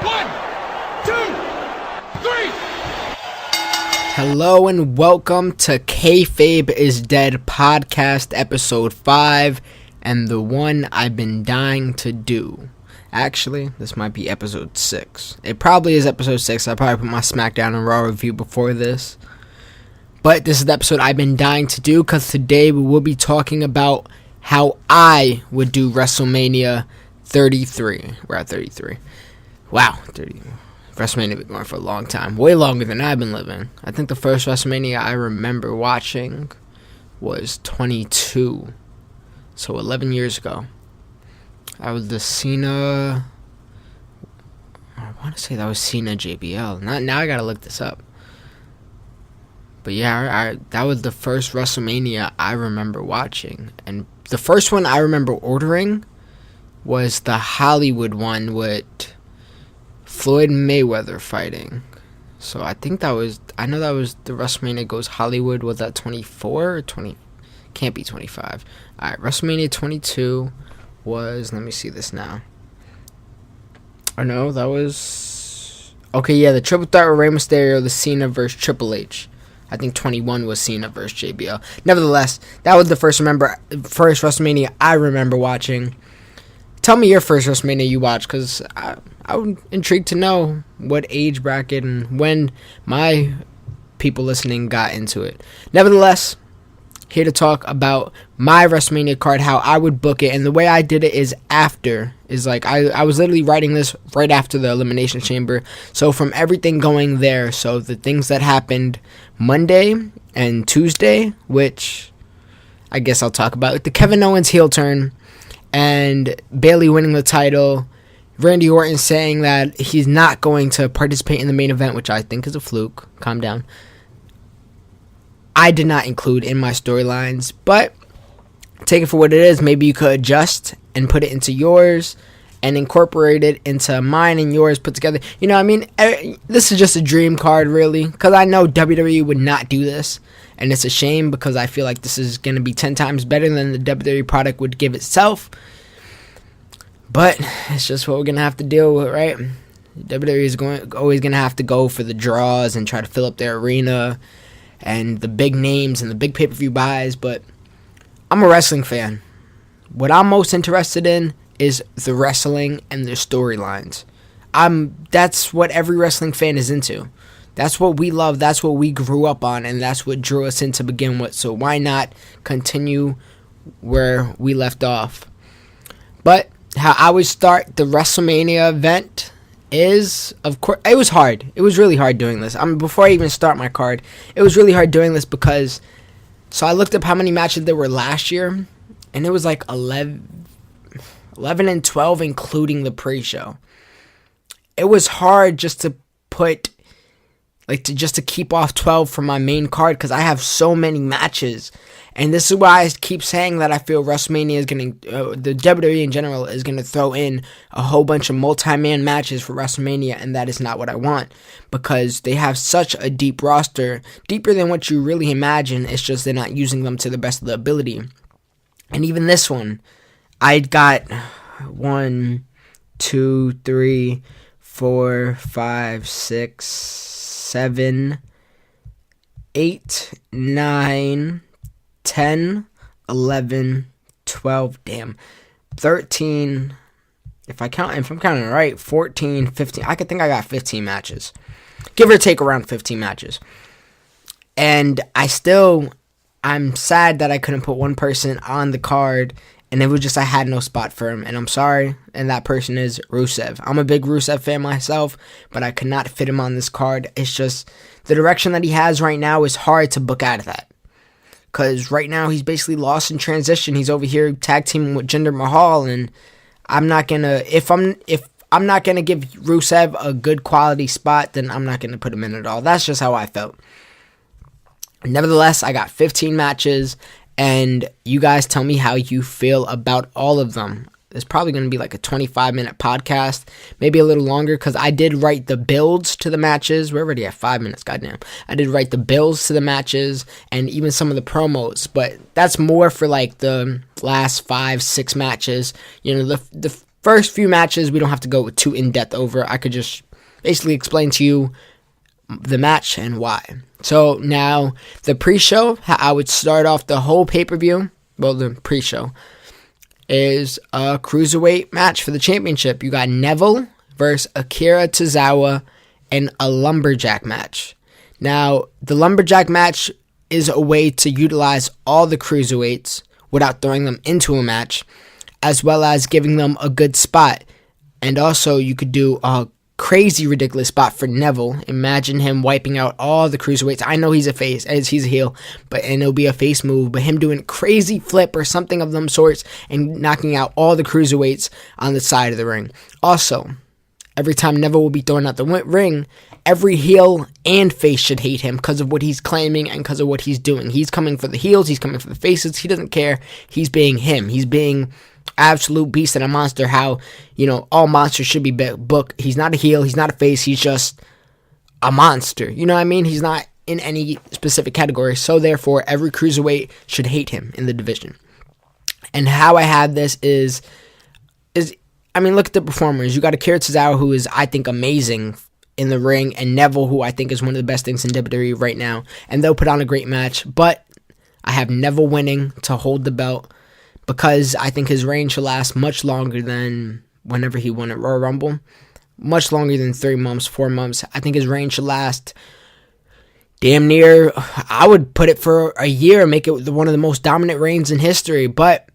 1, 2, 3. Hello and welcome to Kayfabe is Dead podcast episode 5 and the one I've been dying to do. Actually, this might be episode 6. It probably is episode 6. I probably put my SmackDown and Raw review before this. But this is the episode I've been dying to do because today we will be talking about how I would do Wrestlemania 33. We're at 33. Wow, 30. WrestleMania been going for a long time. Way longer than I've been living. I think the first WrestleMania I remember watching was 22. So 11 years ago. I was the Cena... I want to say that was Cena JBL. Now I gotta look this up. But yeah, that was the first WrestleMania I remember watching. And the first one I remember ordering was the Hollywood one with Floyd Mayweather fighting. So I think that was... I know that was the WrestleMania Goes Hollywood. Was that 24 or 20? Can't be 25. Alright, WrestleMania 22 was... Let me see this now. Oh no, that was... Okay, yeah, the triple threat with Rey Mysterio, the Cena versus Triple H. I think 21 was Cena versus JBL. Nevertheless, that was the first WrestleMania I remember watching. Tell me your first WrestleMania you watched, because I'm intrigued to know what age bracket and when my people listening got into it. Nevertheless, here to talk about my WrestleMania card, how I would book it, and the way I did it is I was literally writing this right after the Elimination Chamber, so from everything going there, so the things that happened Monday and Tuesday, which I guess I'll talk about, like the Kevin Owens heel turn, and Bayley winning the title, Randy Orton saying that he's not going to participate in the main event, which I think is a fluke. Calm down. I did not include in my storylines, but take it for what it is. Maybe you could adjust and put it into yours and incorporate it into mine and yours put together. You know what I mean? This is just a dream card, really, because I know WWE would not do this, and it's a shame because I feel like this is going to be 10 times better than the WWE product would give itself, but it's just what we're going to have to deal with, right? WWE is always going to have to go for the draws and try to fill up their arena and the big names and the big pay-per-view buys, but I'm a wrestling fan. What I'm most interested in is the wrestling and the storylines. That's what every wrestling fan is into. That's what we love, that's what we grew up on, and that's what drew us in to begin with, so why not continue where we left off? But how I would start the WrestleMania event is, of course, it was hard. It was really hard doing this. Before I even start my card, it was really hard doing this because, so I looked up how many matches there were last year, and it was like 11 and 12, including the pre-show. It was hard just to put, just to keep off 12 from my main card because I have so many matches. And this is why I keep saying that I feel WrestleMania is going to, the WWE in general is going to throw in a whole bunch of multi-man matches for WrestleMania, and that is not what I want because they have such a deep roster, deeper than what you really imagine. It's just they're not using them to the best of their ability. And even this one, I got 1, 2, 3, 4, 5, 6, 7, 8, 9, 10, 11, 12, 13, if I'm counting right, 14, 15, I think I got 15 matches. Give or take around 15 matches. And I'm sad that I couldn't put one person on the card, and it was just I had no spot for him, and I'm sorry, and that person is Rusev. I'm a big Rusev fan myself, but I could not fit him on this card. It's just the direction that he has right now is hard to book out of that. Because right now he's basically lost in transition. He's over here tag teaming with Jinder Mahal, and I'm not gonna if I'm not gonna give Rusev a good quality spot, then I'm not gonna put him in at all. That's just how I felt. Nevertheless, I got 15 matches, and you guys tell me how you feel about all of them. It's probably going to be like a 25-minute podcast, maybe a little longer, because I did write the builds to the matches. We're already at 5 minutes, goddamn. I did write the builds to the matches and even some of the promos, but that's more for like the last 5-6 matches. You know, the first few matches we don't have to go too in-depth over. I could just basically explain to you the match and why. So now the pre-show, I would start off the whole pay-per-view. Well, the pre-show is a cruiserweight match for the championship. You got Neville versus Akira Tozawa in a lumberjack match. Now, the lumberjack match is a way to utilize all the cruiserweights without throwing them into a match, as well as giving them a good spot. And also, you could do a crazy, ridiculous spot for Neville. Imagine him wiping out all the cruiserweights. I know he's a face, as he's a heel, and it'll be a face move, but him doing crazy flip or something of them sorts and knocking out all the cruiserweights on the side of the ring. Also, every time Neville will be thrown out the ring, every heel and face should hate him because of what he's claiming and because of what he's doing. He's coming for the heels, he's coming for the faces, he doesn't care. He's being him. He's being absolute beast and a monster, how, all monsters should be booked. He's not a heel, he's not a face, he's just a monster. You know what I mean? He's not in any specific category, so therefore every cruiserweight should hate him in the division. And how I have this is look at the performers. You got Akira Tozawa, who is, I think, amazing in the ring, and Neville, who I think is one of the best things in WWE right now, and they'll put on a great match, but I have Neville winning to hold the belt, because I think his reign should last much longer than whenever he won at Royal Rumble. Much longer than 3 months, 4 months. I think his reign should last damn near, I would put it for a year, make it one of the most dominant reigns in history. But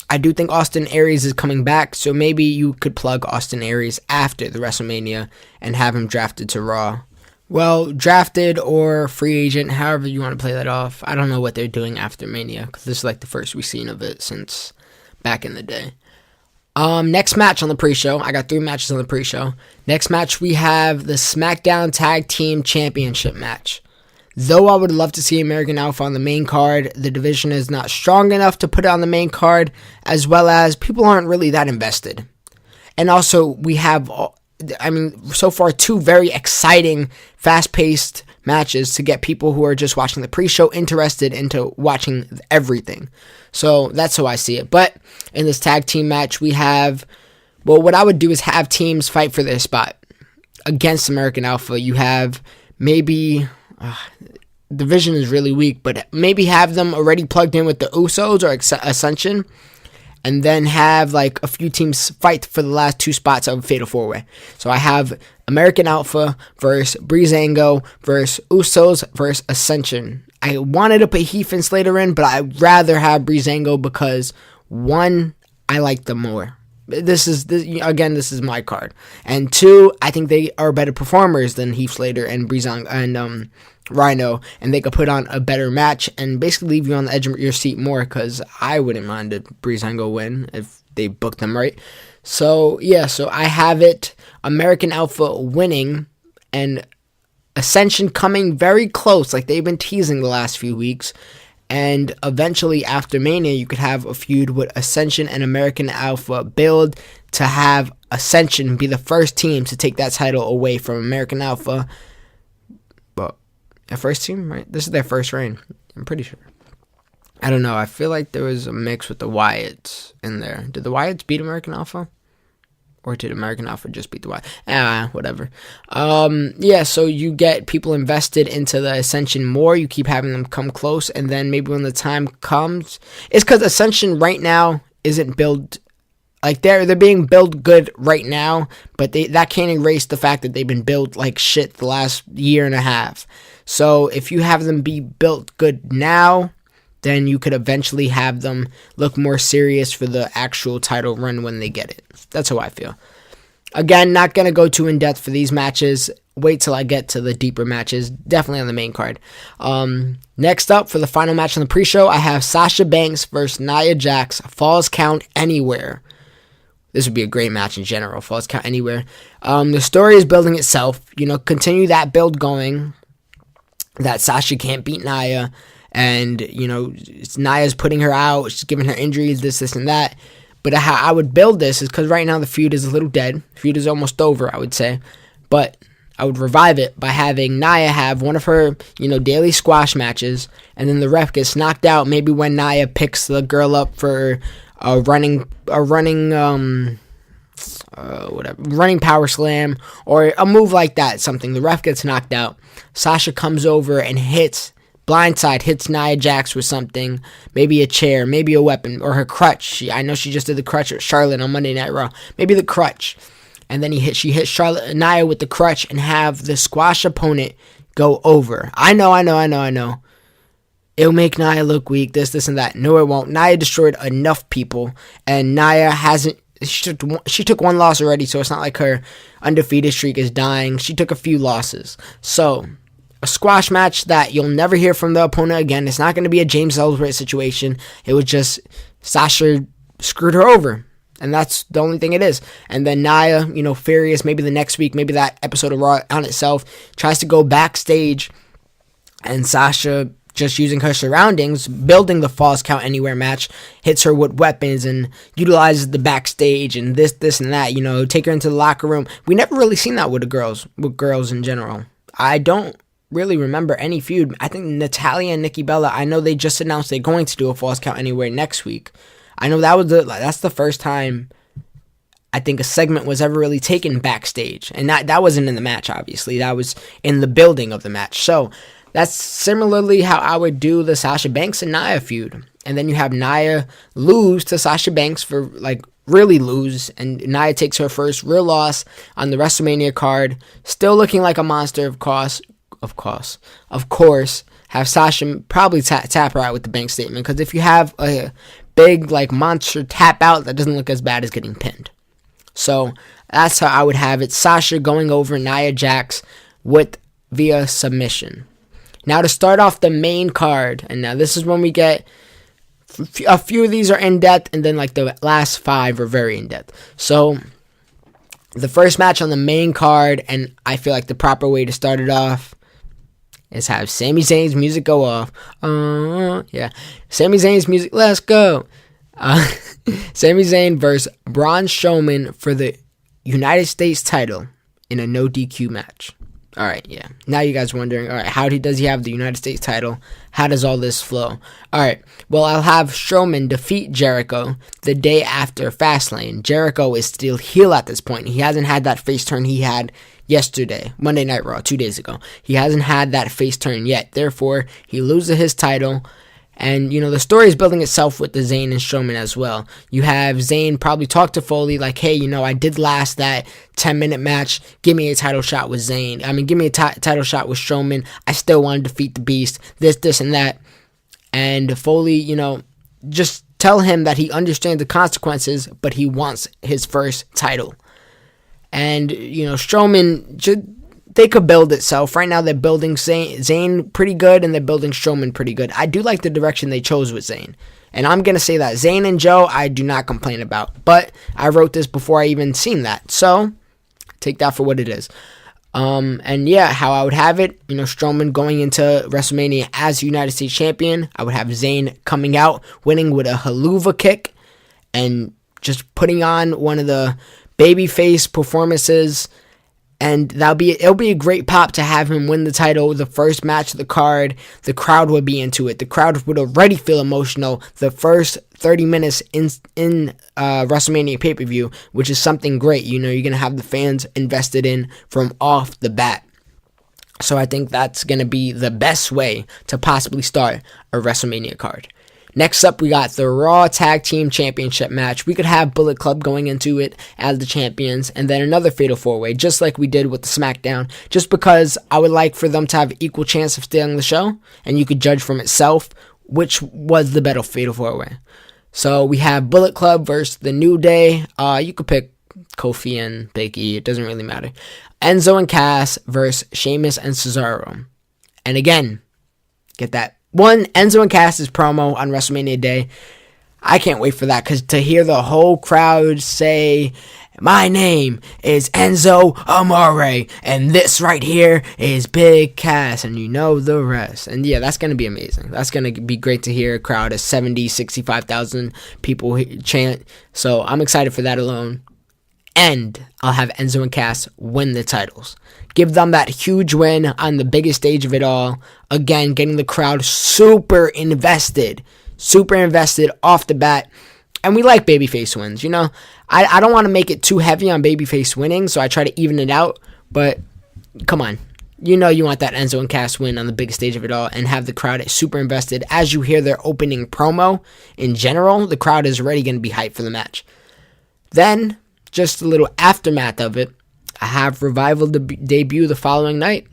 I do think Austin Aries is coming back, so maybe you could plug Austin Aries after the WrestleMania and have him drafted to Raw. Well, drafted or free agent, however you want to play that off. I don't know what they're doing after Mania, because this is like the first we've seen of it since back in the day. Next match on the pre-show. I got 3 matches on the pre-show. Next match, we have the SmackDown Tag Team Championship match. Though I would love to see American Alpha on the main card, the division is not strong enough to put it on the main card, as well as people aren't really that invested. And also, we have, so far 2 very exciting, fast-paced matches to get people who are just watching the pre-show interested into watching everything. So that's how I see it. But in this tag team match, we have, what I would do is have teams fight for their spot against American Alpha. You have maybe, division is really weak, but maybe have them already plugged in with the Usos or Ascension, and then have like a few teams fight for the last 2 spots of a Fatal 4-Way. So I have American Alpha versus Breezango versus Usos versus Ascension. I wanted to put Heath and Slater in, but I'd rather have Breezango because, 1, I like them more. This is my card. And 2, I think they are better performers than Heath Slater and Breezango and Rhino, and they could put on a better match and basically leave you on the edge of your seat more, because I wouldn't mind a Breezango win if they booked them right. So I have it American Alpha winning and Ascension coming very close, like they've been teasing the last few weeks. And eventually after Mania, you could have a feud with Ascension and American Alpha build to have Ascension be the first team to take that title away from American Alpha. But a first team, right? This is their first reign, I'm pretty sure. I don't know. I feel like there was a mix with the Wyatts in there. Did the Wyatts beat American Alpha? Or did American Alpha just beat the Wyatts? Whatever. So you get people invested into the Ascension more. You keep having them come close. And then maybe when the time comes... It's because Ascension right now isn't built... Like, they're being built good right now. But that can't erase the fact that they've been built like shit the last year and a half. So if you have them be built good now, then you could eventually have them look more serious for the actual title run when they get it. That's how I feel. Again, not going to go too in-depth for these matches. Wait till I get to the deeper matches. Definitely on the main card. Next up, for the final match on the pre-show, I have Sasha Banks versus Nia Jax. Falls Count Anywhere. This would be a great match in general. Falls Count Anywhere. The story is building itself. Continue that build going. That Sasha can't beat Nia. And, Nia's putting her out. She's giving her injuries, this, and that. But how I would build this is because right now the feud is a little dead. Feud is almost over, I would say. But I would revive it by having Nia have one of her, daily squash matches. And then the ref gets knocked out maybe when Nia picks the girl up for a running whatever, running power slam, or a move like that, something. The ref gets knocked out. Sasha comes over and blindside hits Nia Jax with something, maybe a chair, maybe a weapon, or her crutch. I know she just did the crutch with Charlotte on Monday Night Raw. Maybe the crutch. And then she hits Nia with the crutch and have the squash opponent go over. I know. It'll make Nia look weak, this, and that. No, it won't. Nia destroyed enough people, and Nia hasn't. She took one loss already, so it's not like her undefeated streak is dying. She took a few losses. So, a squash match that you'll never hear from the opponent again. It's not going to be a James Ellsworth situation. It was just Sasha screwed her over. And that's the only thing it is. And then Nia, furious, maybe the next week, maybe that episode of Raw on itself, tries to go backstage, and Sasha, just using her surroundings, building the Falls Count Anywhere match, hits her with weapons and utilizes the backstage and this and that, take her into the locker room. We never really seen that with girls in general. I don't really remember any feud. I think Natalya and Nikki Bella, I know they just announced they're going to do a Falls Count Anywhere next week. I know that's the first time I think a segment was ever really taken backstage. And that wasn't in the match, obviously. That was in the building of the match. So that's similarly how I would do the Sasha Banks and Nia feud. And then you have Nia lose to Sasha Banks for, really lose. And Nia takes her first real loss on the WrestleMania card. Still looking like a monster, of course. Have Sasha probably tap her out with the Banks statement. Because if you have a big, monster tap out, that doesn't look as bad as getting pinned. So that's how I would have it. Sasha going over Nia Jax via submission. Now to start off the main card, and now this is when we get a few of these are in depth, and then the last 5 are very in depth. So the first match on the main card, and I feel like the proper way to start it off is have Sami Zayn's music go off. Sami Zayn's music, let's go. Sami Zayn versus Braun Strowman for the United States title in a no DQ match. Alright, yeah. Now you guys are wondering, alright, how does he have the United States title? How does all this flow? Alright, well, I'll have Strowman defeat Jericho the day after Fastlane. Jericho is still heel at this point. He hasn't had that face turn he had yesterday, Monday Night Raw, 2 days ago. He hasn't had that face turn yet. Therefore, he loses his title. And, the story is building itself with the Zayn and Strowman as well. You have Zayn probably talk to Foley hey, I did last that 10-minute match. Give me a title shot with Zayn. Give me a title shot with Strowman. I still want to defeat the Beast. This, and that. And Foley, just tell him that he understands the consequences, but he wants his first title. And, Strowman, they could build itself. Right now, they're building Zayn pretty good, and they're building Strowman pretty good. I do like the direction they chose with Zayn. And I'm going to say that. Zayn and Joe, I do not complain about. But I wrote this before I even seen that. So, take that for what it is. And yeah, how I would have it, Strowman going into WrestleMania as United States Champion. I would have Zayn coming out, winning with a haluva kick, and just putting on one of the babyface performances. And it'll be a great pop to have him win the title, the first match of the card. The crowd would be into it. The crowd would already feel emotional the first 30 minutes in WrestleMania pay-per-view, which is something great. You're going to have the fans invested in from off the bat. So I think that's going to be the best way to possibly start a WrestleMania card. Next up, we got the Raw Tag Team Championship match. We could have Bullet Club going into it as the champions, and then another Fatal 4-Way, just like we did with the SmackDown, just because I would like for them to have equal chance of stealing the show, and you could judge from itself which was the better Fatal 4-Way. So we have Bullet Club versus The New Day. You could pick Kofi and Big E. It doesn't really matter. Enzo and Cass versus Sheamus and Cesaro. And again, get that. One, Enzo and Cass's promo on WrestleMania Day. I can't wait for that, because to hear the whole crowd say, my name is Enzo Amore, and this right here is Big Cass, and you know the rest. And yeah, that's going to be amazing. That's going to be great to hear a crowd of 65,000 people chant. So I'm excited for that alone. And I'll have Enzo and Cass win the titles. Give them that huge win on the biggest stage of it all. Again, getting the crowd super invested off the bat. And we like babyface wins, you know. I don't want to make it too heavy on babyface winning, so I try to even it out. But come on. You know you want that Enzo and Cass win on the big stage of it all and have the crowd super invested. As you hear their opening promo, in general, the crowd is already going to be hyped for the match. Then, just a little aftermath of it, I have Revival debut the following night.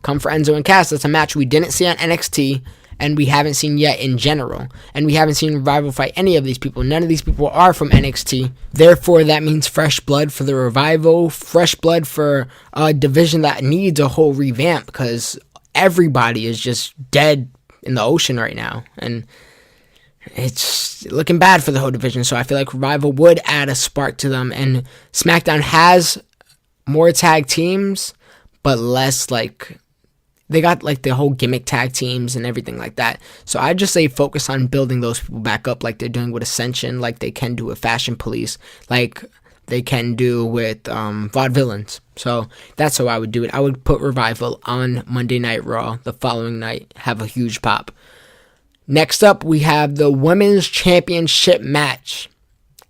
Come for Enzo and Cass. That's a match we didn't see on NXT and we haven't seen yet in general. And we haven't seen Revival fight any of these people. None of these people are from NXT. Therefore, that means fresh blood for the Revival, fresh blood for a division that needs a whole revamp because everybody is just dead in the ocean right now. And it's looking bad for the whole division. So I feel like Revival would add a spark to them. And SmackDown has more tag teams, but less like... They got like the whole gimmick tag teams and everything like that. So I just say focus on building those people back up like they're doing with Ascension, like they can do with Fashion Police, like they can do with Vaudevillains. So that's how I would do it. I would put Revival on Monday Night Raw the following night, have a huge pop. Next up, we have the Women's Championship match.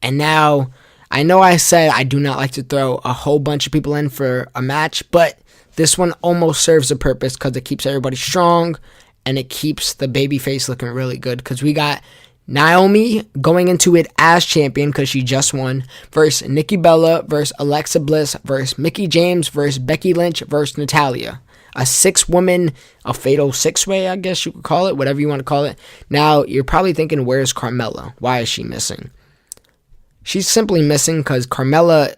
And now, I know I said I do not like to throw a whole bunch of people in for a match, but this one almost serves a purpose because it keeps everybody strong and it keeps the babyface looking really good because we got Naomi going into it as champion because she just won versus Nikki Bella versus Alexa Bliss versus Mickie James versus Becky Lynch versus Natalya. A 6-woman, a fatal 6-way, I guess you could call it, whatever you want to call it. Now, you're probably thinking, where's Carmella? Why is she missing? She's simply missing because Carmella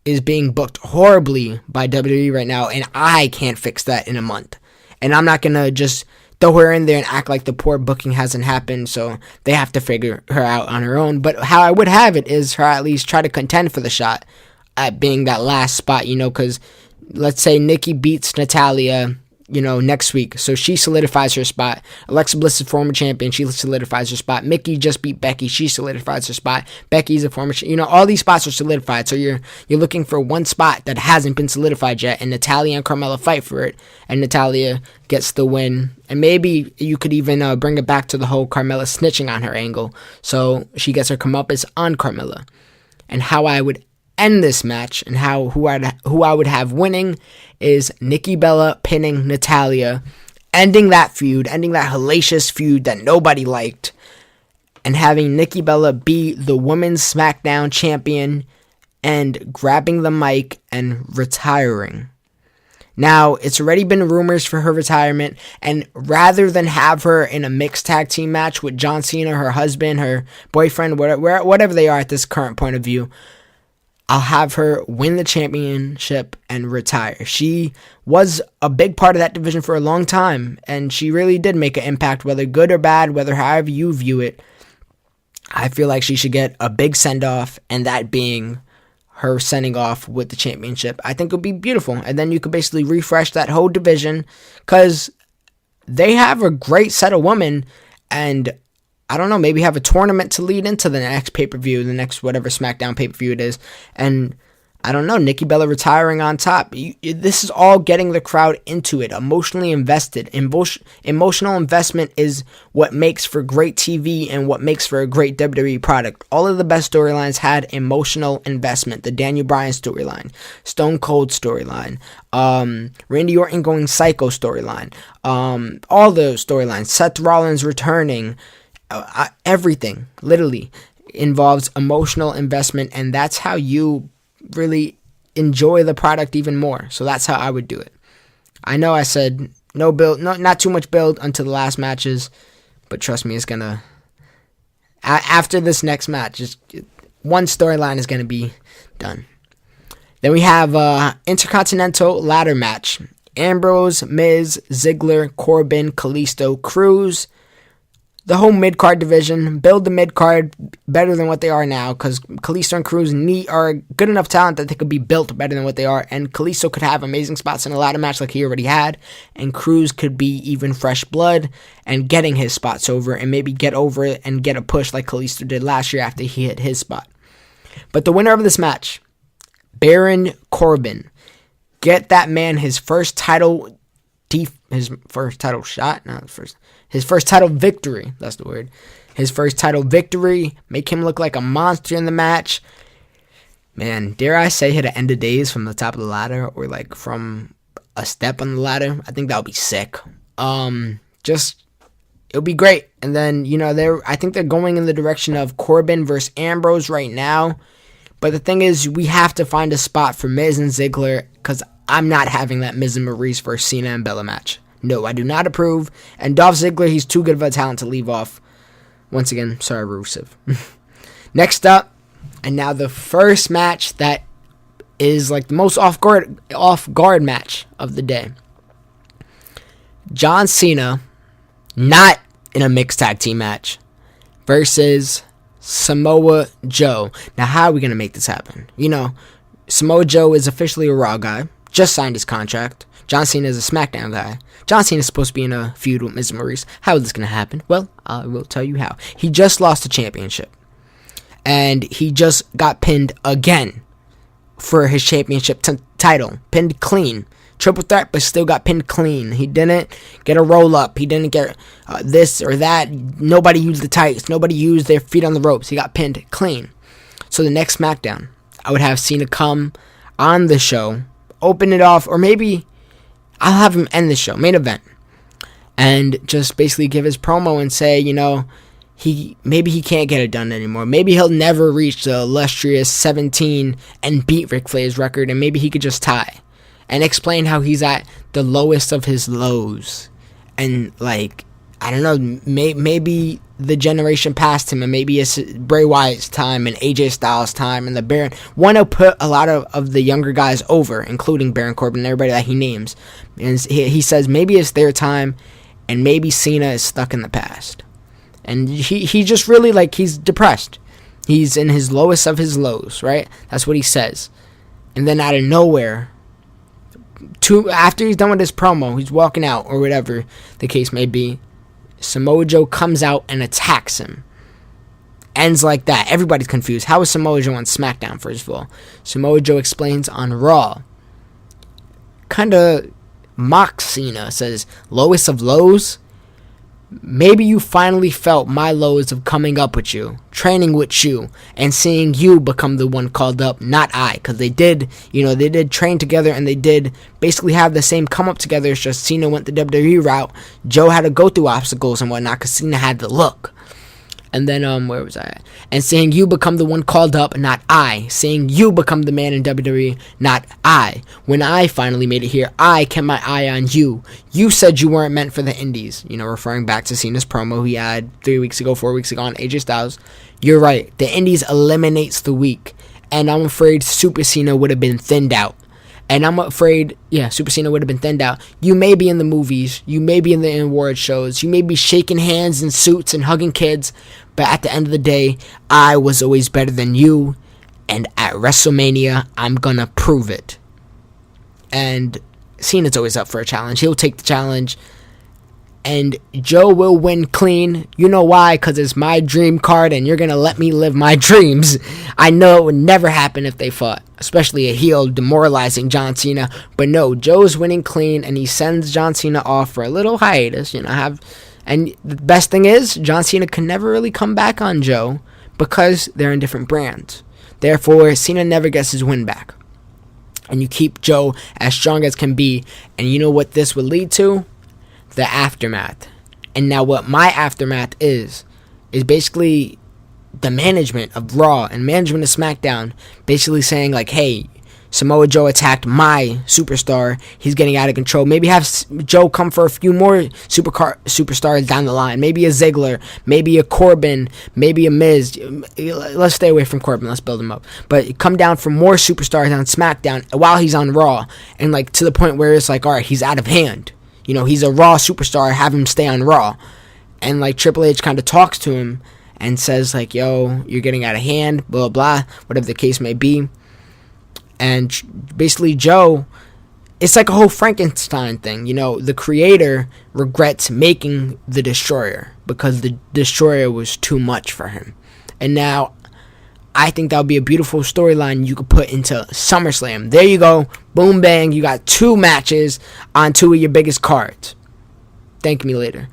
is being booked horribly by WWE right now, and I can't fix that in a month. And I'm not going to just throw her in there and act like the poor booking hasn't happened, so they have to figure her out on her own. But how I would have it is her at least try to contend for the shot at being that last spot, you know, because let's say Nikki beats Natalya, you know, next week. So she solidifies her spot. Alexa Bliss is former champion. She solidifies her spot. Mickie just beat Becky. She solidifies her spot. Becky's a former, you know, all these spots are solidified. So you're looking for one spot that hasn't been solidified yet. And Natalya and Carmella fight for it. And Natalya gets the win. And maybe you could even bring it back to the whole Carmella snitching on her angle. So she gets her comeuppance on Carmella. And how I would end this match and who I would have winning is Nikki Bella pinning Natalya, ending that feud, ending that hellacious feud that nobody liked, and having Nikki Bella be the Women's SmackDown champion and grabbing the mic and retiring. Now, it's already been rumors for her retirement, and rather than have her in a mixed tag team match with John Cena, her husband, her boyfriend, whatever they are at this current point of view, I'll have her win the championship and retire. She was a big part of that division for a long time, and she really did make an impact, whether good or bad, whether however you view it. I feel like she should get a big send-off, and that being her sending off with the championship. I think it would be beautiful, and then you could basically refresh that whole division, because they have a great set of women, and I don't know, maybe have a tournament to lead into the next pay-per-view, the next whatever SmackDown pay-per-view it is. And I don't know, Nikki Bella retiring on top. This is all getting the crowd into it, emotionally invested. Emotional investment is what makes for great TV and what makes for a great WWE product. All of the best storylines had emotional investment. The Daniel Bryan storyline, Stone Cold storyline, Randy Orton going psycho storyline, all those storylines, Seth Rollins returning. Everything literally involves emotional investment, and that's how you really enjoy the product even more. So that's how I would do it. I know I said no build, not too much build until the last matches, but trust me, it's gonna after this next match, just one storyline is gonna be done. Then we have Intercontinental ladder match: Ambrose, Miz, Ziggler, Corbin, Kalisto, Cruz. The whole mid-card division, build the mid-card better than what they are now, because Kalisto and Cruz are good enough talent that they could be built better than what they are, and Kalisto could have amazing spots in a ladder match like he already had, and Cruz could be even fresh blood and getting his spots over, and maybe get over it and get a push like Kalisto did last year after he hit his spot. But the winner of this match, Baron Corbin, get that man his first title shot, his first title victory, that's the word. his first title victory, make him look like a monster in the match. Man, dare I say hit an end of days from the top of the ladder or like from a step on the ladder. I think that would be sick. It'll be great. And then, I think they're going in the direction of Corbin versus Ambrose right now. But the thing is, we have to find a spot for Miz and Ziggler, because I'm not having that Miz and Maurice versus Cena and Bella match. No, I do not approve. And Dolph Ziggler, he's too good of a talent to leave off. Once again, sorry, Rusev. Next up, and now the first match that is like the most off guard match of the day. John Cena, not in a mixed tag team match, versus Samoa Joe. Now, how are we going to make this happen? Samoa Joe is officially a Raw guy, just signed his contract. John Cena is a SmackDown guy. John Cena is supposed to be in a feud with Miz Maurice. How is this going to happen? Well, I will tell you how. He just lost the championship. And he just got pinned again for his championship title. Pinned clean. Triple threat, but still got pinned clean. He didn't get a roll up. He didn't get this or that. Nobody used the tights. Nobody used their feet on the ropes. He got pinned clean. So the next SmackDown, I would have Cena come on the show, open it off, or maybe I'll have him end the show, main event, and just basically give his promo and say, maybe he can't get it done anymore. Maybe he'll never reach the illustrious 17 and beat Ric Flair's record, and maybe he could just tie. And explain how he's at the lowest of his lows. And, I don't know, maybe the generation past him, and maybe it's Bray Wyatt's time and AJ Styles' time, and the Baron want to put a lot of the younger guys over, including Baron Corbin and everybody that he names. And he says maybe it's their time, and maybe Cena is stuck in the past. And he just really, he's depressed. He's in his lowest of his lows, right? That's what he says. And then out of nowhere, after he's done with his promo, he's walking out, or whatever the case may be, Samoa Joe comes out and attacks him. Ends like that. Everybody's confused. How is Samoa Joe on SmackDown, first of all? Samoa Joe explains on Raw. Kind of mocks Cena. Says, lowest of lows? Maybe you finally felt my lows of coming up with you, training with you, and seeing you become the one called up, not I. Because they did train together, and they did basically have the same come up together. It's just Cena went the WWE route. Joe had to go through obstacles and whatnot, because Cena had the look. And then, where was I at? And seeing you become the one called up, not I. Seeing you become the man in WWE, not I. When I finally made it here, I kept my eye on you. You said you weren't meant for the indies. Referring back to Cena's promo he had 4 weeks ago on AJ Styles. You're right. The indies eliminates the weak. And I'm afraid Super Cena would have been thinned out. And I'm afraid, Super Cena would have been thinned out. You may be in the movies. You may be in the award shows. You may be shaking hands in suits and hugging kids. But at the end of the day, I was always better than you. And at WrestleMania, I'm going to prove it. And Cena's always up for a challenge. He'll take the challenge. And Joe will win clean. You know why? Because it's my dream card, and you're going to let me live my dreams. I know it would never happen if they fought, especially a heel demoralizing John Cena. But no, Joe's winning clean, and he sends John Cena off for a little hiatus. And the best thing is, John Cena can never really come back on Joe because they're in different brands. Therefore, Cena never gets his win back. And you keep Joe as strong as can be. And you know what this would lead to? The aftermath. And now what my aftermath is basically the management of Raw and management of SmackDown basically saying hey, Samoa Joe attacked my superstar. He's getting out of control. Maybe have Joe come for a few more superstars down the line. Maybe a Ziggler. Maybe a Corbin. Maybe a Miz. Let's stay away from Corbin. Let's build him up. But come down for more superstars on SmackDown while he's on Raw. And to the point where it's all right, he's out of hand. He's a Raw superstar. Have him stay on Raw. And Triple H kind of talks to him and says yo, you're getting out of hand. Blah, blah, whatever the case may be. And basically Joe, it's like a whole Frankenstein thing. The creator regrets making the Destroyer because the Destroyer was too much for him. And now I think that would be a beautiful storyline you could put into SummerSlam. There you go. Boom, bang. You got 2 matches on 2 of your biggest cards. Thank me later.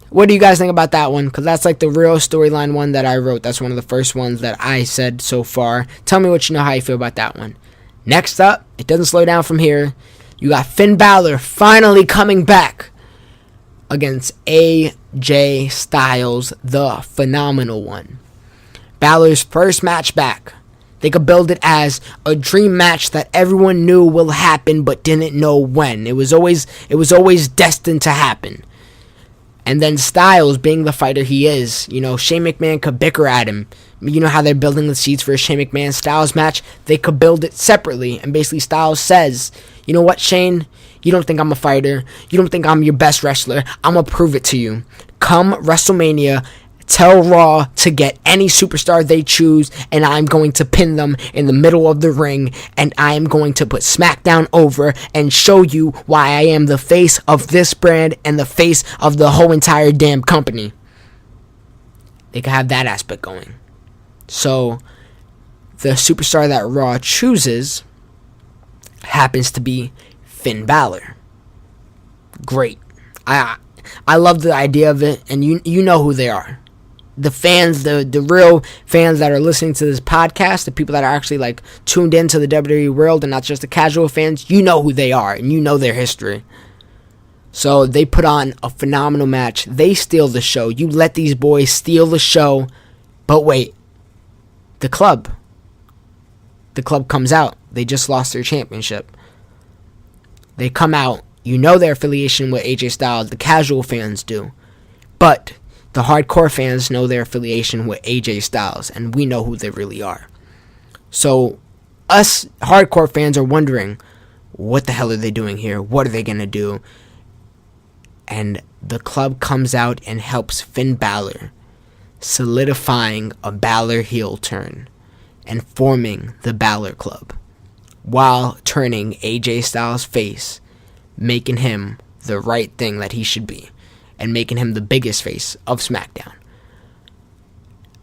What do you guys think about that one? Because that's like the real storyline one that I wrote. That's one of the first ones that I said so far. Tell me what you know, how you feel about that one. Next up, it doesn't slow down from here. You got Finn Balor finally coming back against AJ Styles, the phenomenal one. Balor's first match back. They could build it as a dream match that everyone knew will happen but didn't know when. It was always destined to happen. And then Styles, being the fighter he is, you know, Shane McMahon could bicker at him. You know how they're building the seeds for a Shane McMahon Styles match? They could build it separately. And basically Styles says, you know what, Shane? You don't think I'm a fighter. You don't think I'm your best wrestler. I'm going to prove it to you. Come WrestleMania, tell Raw to get any superstar they choose, and I'm going to pin them in the middle of the ring, and I am going to put SmackDown over and show you why I am the face of this brand and the face of the whole entire damn company. They can have that aspect going. So, the superstar that Raw chooses happens to be Finn Balor. Great. I love the idea of it, and you know who they are. The fans, the real fans that are listening to this podcast, the people that are actually like tuned into the WWE world and not just the casual fans, you know who they are and you know their history. So they put on a phenomenal match. They steal the show. You let these boys steal the show. But wait, the club comes out. They just lost their championship. They come out. You know their affiliation with AJ Styles. The casual fans do. But the hardcore fans know their affiliation with AJ Styles, and we know who they really are. So, us hardcore fans are wondering, what the hell are they doing here? What are they going to do? And the club comes out and helps Finn Balor, solidifying a Balor heel turn and forming the Balor Club, while turning AJ Styles face, making him the right thing that he should be, and making him the biggest face of SmackDown.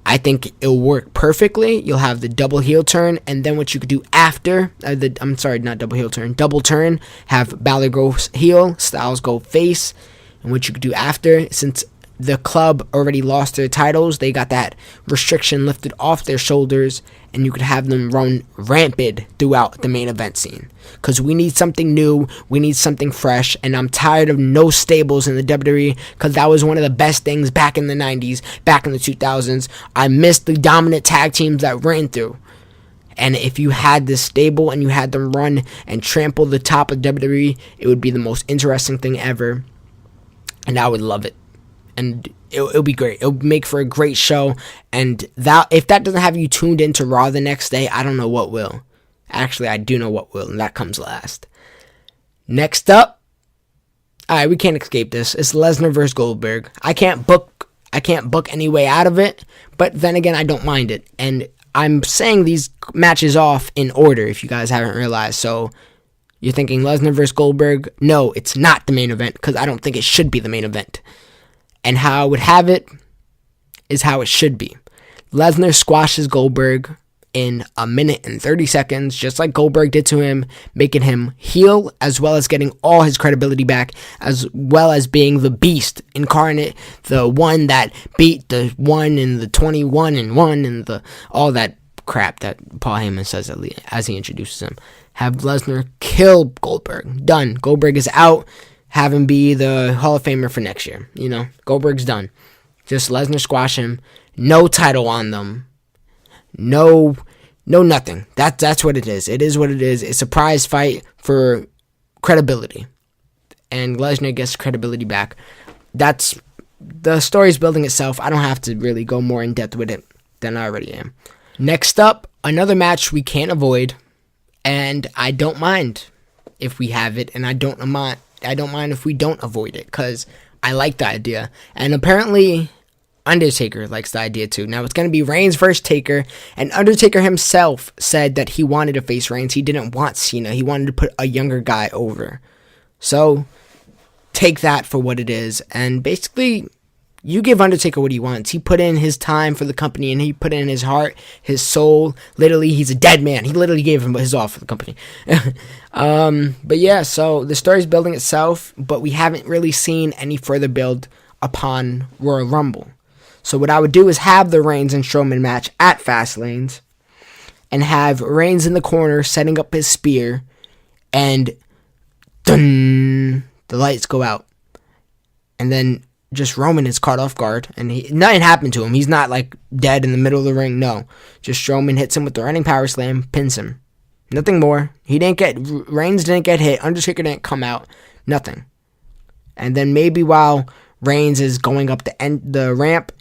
I think it'll work perfectly. You'll have the double heel turn, and then what you could do after, double turn, have Balor go heel, Styles go face, and what you could do after, since the club already lost their titles, they got that restriction lifted off their shoulders, and you could have them run rampant throughout the main event scene. Because we need something new, we need something fresh, and I'm tired of no stables in the WWE, because that was one of the best things back in the 90s, back in the 2000s. I missed the dominant tag teams that ran through. And if you had this stable and you had them run and trample the top of WWE, it would be the most interesting thing ever. And I would love it. And it'll be great. It'll make for a great show. And that, if that doesn't have you tuned into Raw the next day, I don't know what will. Actually, I do know what will, and that comes last. Next up, alright, we can't escape this. It's Lesnar versus Goldberg. I can't book any way out of it, but then again, I don't mind it. And I'm saying these matches off in order, if you guys haven't realized. So you're thinking Lesnar versus Goldberg? No, it's not the main event, because I don't think it should be the main event. And how I would have it is how it should be. Lesnar squashes Goldberg in 1 minute and 30 seconds, just like Goldberg did to him, making him heel, as well as getting all his credibility back, as well as being the beast incarnate, the one that beat the 1 and the 21 and 1 and the all that crap that Paul Heyman says as he introduces him. Have Lesnar kill Goldberg. Done. Goldberg is out. Have him be the Hall of Famer for next year. You know, Goldberg's done. Just Lesnar squash him. No title on them. No nothing. That's what it is. It is what it is. It's a prize fight for credibility. And Lesnar gets credibility back. That's, the story's building itself. I don't have to really go more in depth with it than I already am. Next up, another match we can't avoid. And I don't mind if we have it. And I don't mind if we don't avoid it, because I like the idea. And apparently Undertaker likes the idea too. Now it's going to be Reigns versus Taker, and Undertaker himself said that he wanted to face Reigns. He didn't want Cena. He wanted to put a younger guy over. So take that for what it is. And basically, you give Undertaker what he wants. He put in his time for the company, and he put in his heart, his soul. Literally, he's a dead man. He literally gave him his all for the company. But yeah, so the story's building itself, but we haven't really seen any further build upon Royal Rumble. So what I would do is have the Reigns and Strowman match at Fastlane, and have Reigns in the corner setting up his spear, and dun, the lights go out. And then just Roman is caught off guard, and nothing happened to him. He's not like dead in the middle of the ring. No, just Strowman hits him with the running power slam, pins him. Nothing more. Reigns didn't get hit. Undertaker didn't come out. Nothing. And then maybe while Reigns is going up the ramp,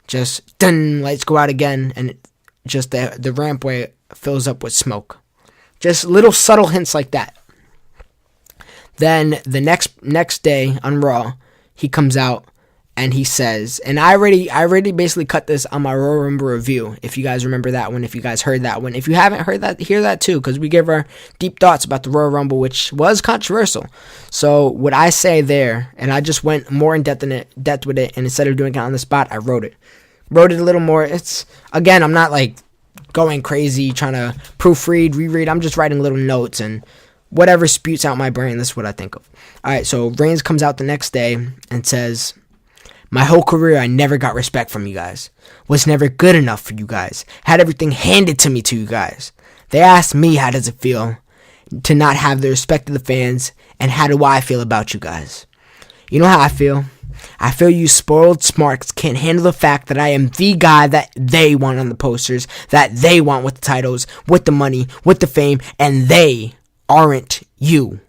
just dun, lights go out again, and just the rampway fills up with smoke. Just little subtle hints like that. Then the next day on Raw, he comes out and he says, and I already basically cut this on my Royal Rumble review, if you guys remember that one, if you guys heard that one. If you haven't heard that, hear that too, because we give our deep thoughts about the Royal Rumble, which was controversial. So what I say there, and I just went more in depth with it, and instead of doing it on the spot, I wrote it a little more. It's, again, I'm not like going crazy trying to proofread, reread. I'm just writing little notes, and whatever spewts out my brain, that's what I think of. Alright, so Reigns comes out the next day and says, "My whole career, I never got respect from you guys. Was never good enough for you guys. Had everything handed to me to you guys. They asked me, how does it feel to not have the respect of the fans, and how do I feel about you guys? You know how I feel? I feel you spoiled smarts can't handle the fact that I am the guy that they want on the posters, that they want with the titles, with the money, with the fame, and they aren't you.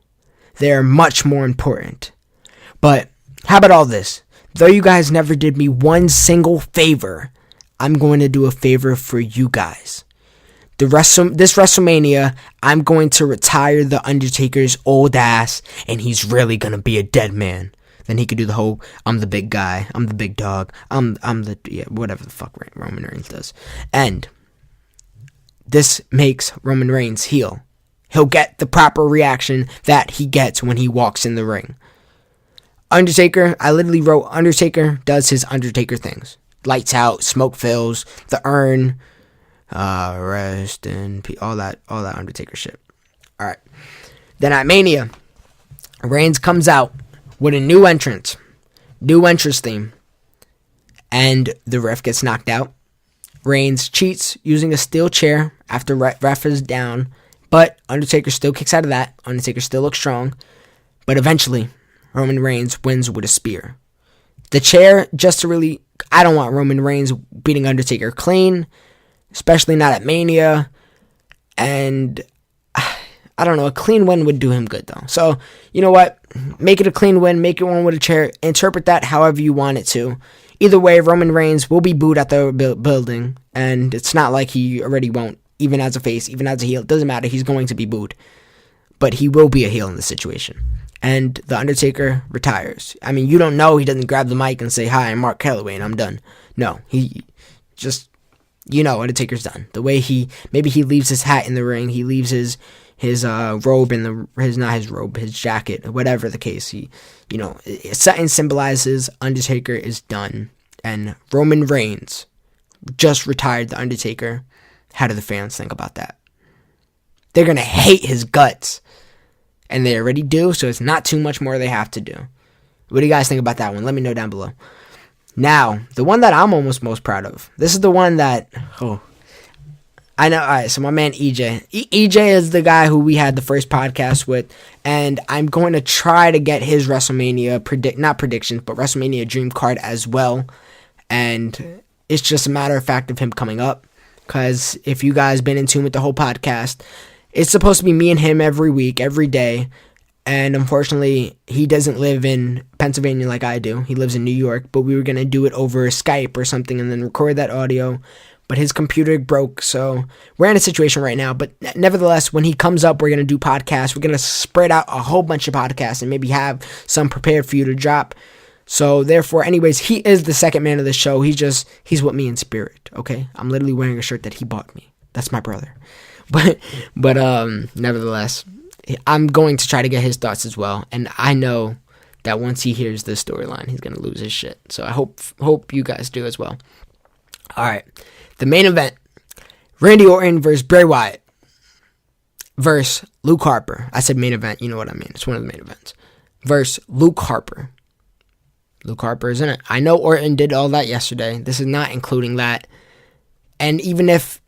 They're much more important. But how about all this? Though you guys never did me one single favor, I'm going to do a favor for you guys. This WrestleMania, I'm going to retire The Undertaker's old ass, and he's really going to be a dead man. Then he could do the whole, I'm the big guy, I'm the big dog, I'm the, whatever the fuck Roman Reigns does. And this makes Roman Reigns heel. He'll get the proper reaction that he gets when he walks in the ring. Undertaker, I literally wrote, Undertaker does his Undertaker things. Lights out, smoke fills, the urn, rest in peace, all that Undertaker shit. Alright. Then at Mania, Reigns comes out with a new entrance theme, and the ref gets knocked out. Reigns cheats using a steel chair after ref is down, but Undertaker still kicks out of that. Undertaker still looks strong, but eventually Roman Reigns wins with a spear. The chair, I don't want Roman Reigns beating Undertaker clean, especially not at Mania, and I don't know, a clean win would do him good though. So, you know what? Make it a clean win, make it one with a chair, interpret that however you want it to. Either way, Roman Reigns will be booed at the building, and it's not like he already won't, even as a face, even as a heel. It doesn't matter, he's going to be booed. But he will be a heel in this situation. And The Undertaker retires. I mean, you don't know he doesn't grab the mic and say, "Hi, I'm Mark Calloway and I'm done." No, he just, Undertaker's done. The way maybe he leaves his hat in the ring, he leaves his robe his jacket, whatever the case. Something symbolizes Undertaker is done. And Roman Reigns just retired The Undertaker. How do the fans think about that? They're going to hate his guts. And they already do, so it's not too much more they have to do. What do you guys think about that one? Let me know down below. Now, the one that I'm almost most proud of. This is the one that, I know. All right, so my man EJ. EJ is the guy who we had the first podcast with, and I'm going to try to get his WrestleMania not predictions, but WrestleMania dream card as well. And it's just a matter of fact of him coming up, because if you guys been in tune with the whole podcast, it's supposed to be me and him every week, every day. And unfortunately, he doesn't live in Pennsylvania like I do. He lives in New York, but we were going to do it over Skype or something and then record that audio. But his computer broke, so we're in a situation right now. But nevertheless, when he comes up, we're going to do podcasts. We're going to spread out a whole bunch of podcasts and maybe have some prepared for you to drop. So therefore, anyways, he is the second man of the show. He's with me in spirit, okay? I'm literally wearing a shirt that he bought me. That's my brother. But nevertheless, I'm going to try to get his thoughts as well. And I know that once he hears this storyline, he's going to lose his shit. So I hope you guys do as well. All right. The main event, Randy Orton versus Bray Wyatt versus Luke Harper. I said main event, you know what I mean. It's one of the main events. Versus Luke Harper. Luke Harper is in it. I know Orton did all that yesterday. This is not including that. And even if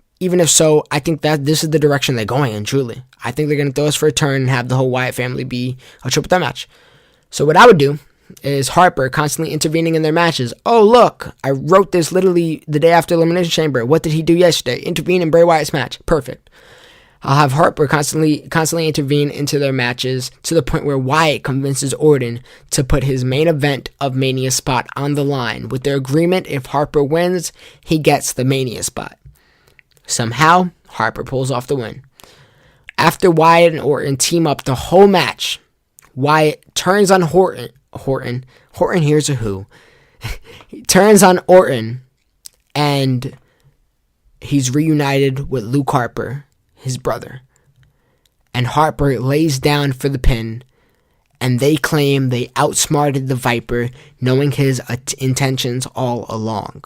so, I think that this is the direction they're going in, truly. I think they're going to throw us for a turn and have the whole Wyatt family be a triple threat match. So what I would do is Harper constantly intervening in their matches. Oh, look, I wrote this literally the day after Elimination Chamber. What did he do yesterday? Intervene in Bray Wyatt's match. Perfect. I'll have Harper constantly intervene into their matches to the point where Wyatt convinces Orton to put his main event of Mania spot on the line. With their agreement, if Harper wins, he gets the Mania spot. Somehow, Harper pulls off the win. After Wyatt and Orton team up the whole match, Wyatt turns on Horton, here's a who. He turns on Orton, and he's reunited with Luke Harper, his brother. And Harper lays down for the pin, and they claim they outsmarted the Viper, knowing his intentions all along.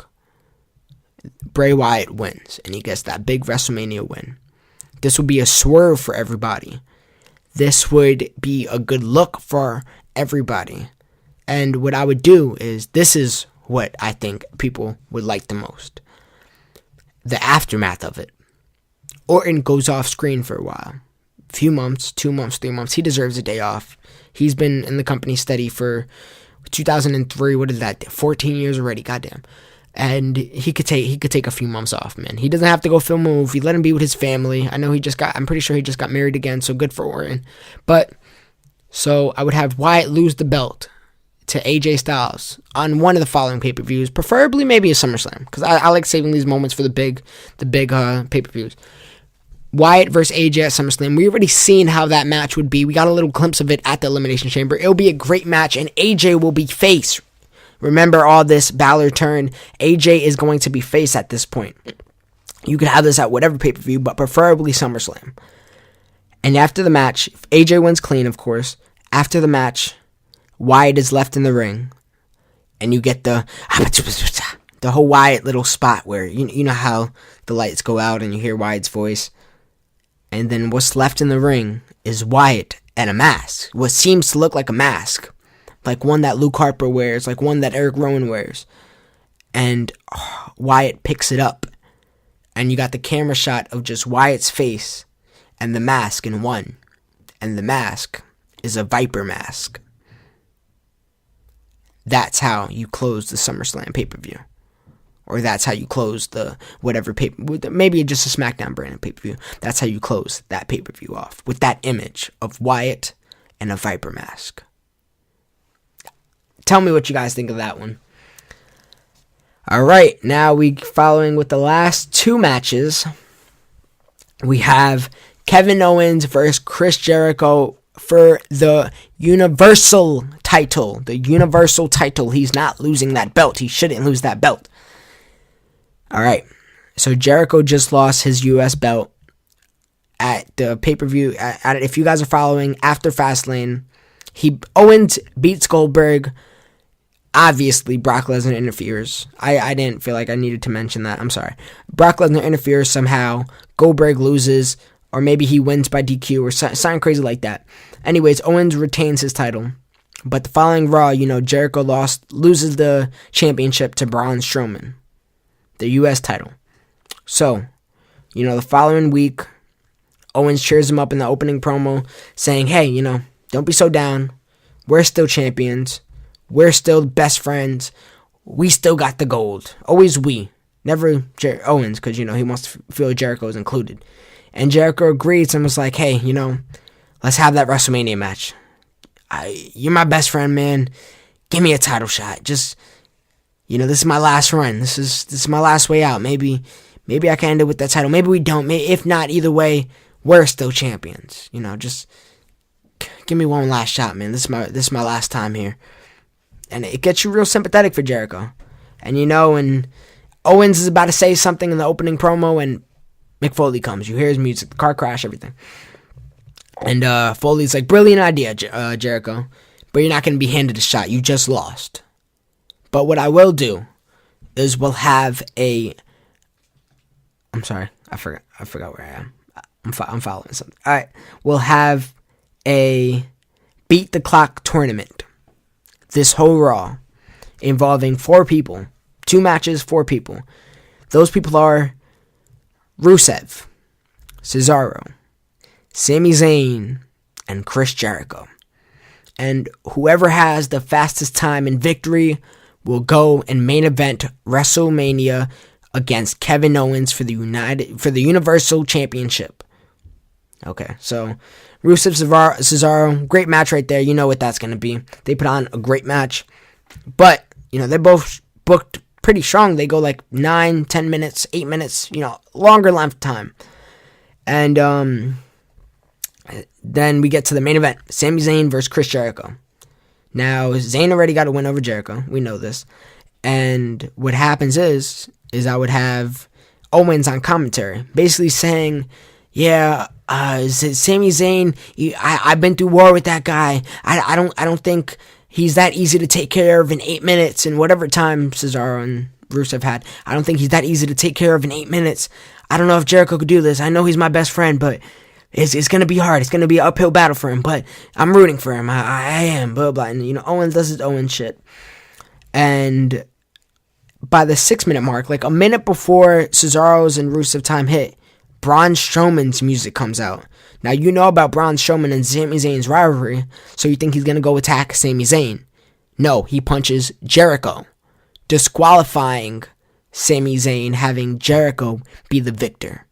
Bray Wyatt wins, and he gets that big WrestleMania win. This would be a swerve for everybody. This would be a good look for everybody. And what I would do is, this is what I think people would like the most. The aftermath of it. Orton goes off screen for a while. A few months, 2 months, 3 months. He deserves a day off. He's been in the company steady for 2003. What is that? 14 years already. Goddamn. And he could take a few months off, man. He doesn't have to go film a movie. Let him be with his family. I'm pretty sure he just got married again, so good for Orton. But, so I would have Wyatt lose the belt to AJ Styles on one of the following pay-per-views, preferably maybe a SummerSlam, because I like saving these moments for the big pay-per-views. Wyatt versus AJ at SummerSlam. We already seen how that match would be. We got a little glimpse of it at the Elimination Chamber. It'll be a great match, and AJ will be face. Remember all this Balor turn. AJ is going to be face at this point. You could have this at whatever pay-per-view, but preferably SummerSlam. And after the match, if AJ wins clean, of course, after the match, Wyatt is left in the ring, and you get the whole Wyatt little spot where you know how the lights go out and you hear Wyatt's voice. And then what's left in the ring is Wyatt and a mask. What seems to look like a mask. Like one that Luke Harper wears, like one that Eric Rowan wears. And Wyatt picks it up. And you got the camera shot of just Wyatt's face and the mask in one. And the mask is a Viper mask. That's how you close the SummerSlam pay-per-view. Or that's how you close the whatever maybe just a SmackDown brand pay-per-view. That's how you close that pay-per-view off. With that image of Wyatt and a Viper mask. Tell me what you guys think of that one. Alright, now we following with the last two matches. We have Kevin Owens versus Chris Jericho for the Universal title. The Universal title. He's not losing that belt. He shouldn't lose that belt. Alright, so Jericho just lost his US belt at the pay-per-view. If you guys are following, after Fastlane, Owens beats Goldberg. Obviously, Brock Lesnar interferes. I didn't feel like I needed to mention that. I'm sorry. Brock Lesnar interferes somehow. Goldberg loses. Or maybe he wins by DQ or something crazy like that. Anyways, Owens retains his title. But the following Raw, Jericho loses the championship to Braun Strowman. The U.S. title. So, the following week, Owens cheers him up in the opening promo saying, hey, don't be so down. We're still champions. We're still best friends. We still got the gold. Always we. Never Owens, because, he wants to feel Jericho is included. And Jericho agrees and was like, hey, let's have that WrestleMania match. You're my best friend, man. Give me a title shot. Just, this is my last run. This is my last way out. Maybe I can end it with that title. Maybe we don't. If not, either way, we're still champions. Just give me one last shot, man. This is my last time here. And it gets you real sympathetic for Jericho. And and Owens is about to say something in the opening promo, and Mick Foley comes. You hear his music, the car crash, everything. And Foley's like, brilliant idea, Jericho. But you're not going to be handed a shot. You just lost. But what I will do is we'll have a... I'm sorry. I forgot where I am. I'm following something. All right. We'll have a Beat the Clock tournament. This whole Raw. involving 4 people. 2 matches, 4 people. Those people are Rusev, Cesaro, Sami Zayn, and Chris Jericho. And whoever has the fastest time in victory will go and main event WrestleMania against Kevin Owens for the Universal Championship. Okay, so Rusev, Cesaro, great match right there. You know what that's going to be. They put on a great match. But, they're both booked pretty strong. They go like 9, 10 minutes, 8 minutes, longer length of time. And then we get to the main event. Sami Zayn versus Chris Jericho. Now, Zayn already got a win over Jericho. We know this. And what happens is I would have Owens on commentary, basically saying, yeah, Sami Zayn, I've been through war with that guy. I don't think he's that easy to take care of in 8 minutes, and whatever time Cesaro and Rusev had. I don't think he's that easy to take care of in 8 minutes. I don't know if Jericho could do this. I know he's my best friend, but it's going to be hard. It's going to be an uphill battle for him, but I'm rooting for him. I am, blah, blah. And, Owens does his Owens shit. And by the 6-minute mark, like a minute before Cesaro's and Rusev time hit, Braun Strowman's music comes out. Now, you know about Braun Strowman and Sami Zayn's rivalry, so you think he's going to go attack Sami Zayn. No, he punches Jericho, disqualifying Sami Zayn, having Jericho be the victor.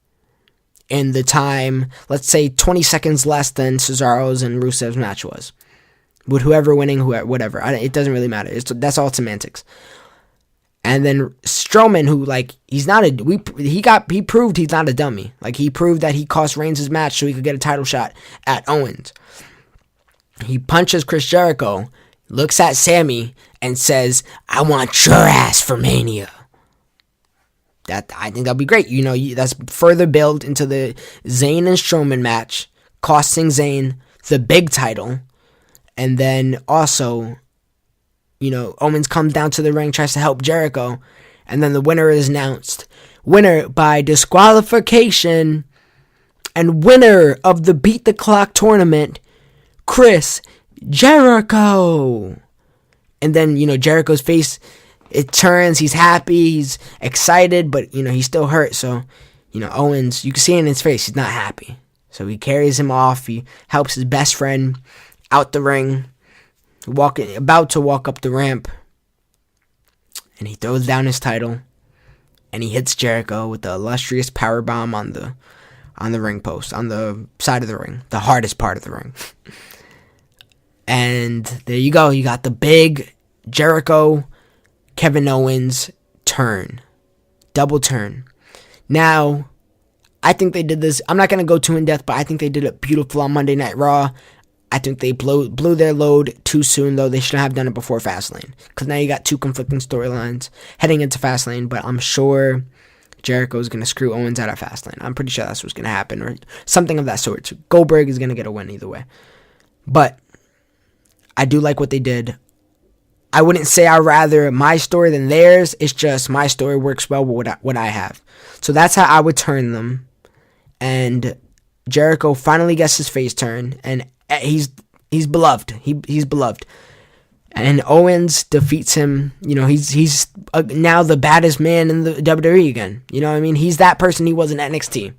In the time, let's say 20 seconds less than Cesaro's and Rusev's match was. With whoever winning, whatever. It doesn't really matter. That's all semantics. And then Strowman, who, he proved he's not a dummy. Like, he proved that he cost Reigns his match so he could get a title shot at Owens. He punches Chris Jericho, looks at Sami, and says, I want your ass for Mania. I think that'll be great. That's further build into the Zayn and Strowman match, costing Zayn the big title. And then also, Owens comes down to the ring, tries to help Jericho, and then the winner is announced. Winner by disqualification, and winner of the Beat the Clock tournament, Chris Jericho. And then, Jericho's face, it turns, he's happy, he's excited, but, he's still hurt. So, Owens, you can see it in his face, he's not happy. So he carries him off, he helps his best friend out the ring, about to walk up the ramp, and he throws down his title, and he hits Jericho with the illustrious powerbomb on the ring post, on the side of the ring, the hardest part of the ring. And there you go, you got the big Jericho Kevin Owens turn, double turn. Now, I think they did this, I'm not going to go too in depth, but I think they did it beautiful on Monday Night Raw. I think they blew their load too soon, though. They should have done it before Fastlane, because now you got 2 conflicting storylines heading into Fastlane, but I'm sure Jericho's going to screw Owens out of Fastlane. I'm pretty sure that's what's going to happen, or something of that sort. Goldberg is going to get a win either way. But I do like what they did. I wouldn't say I'd rather my story than theirs. It's just my story works well with what I have. So that's how I would turn them. And Jericho finally gets his face turned, and he's beloved. He's beloved. And Owens defeats him. He's now the baddest man in the WWE again. He's that person he was in NXT.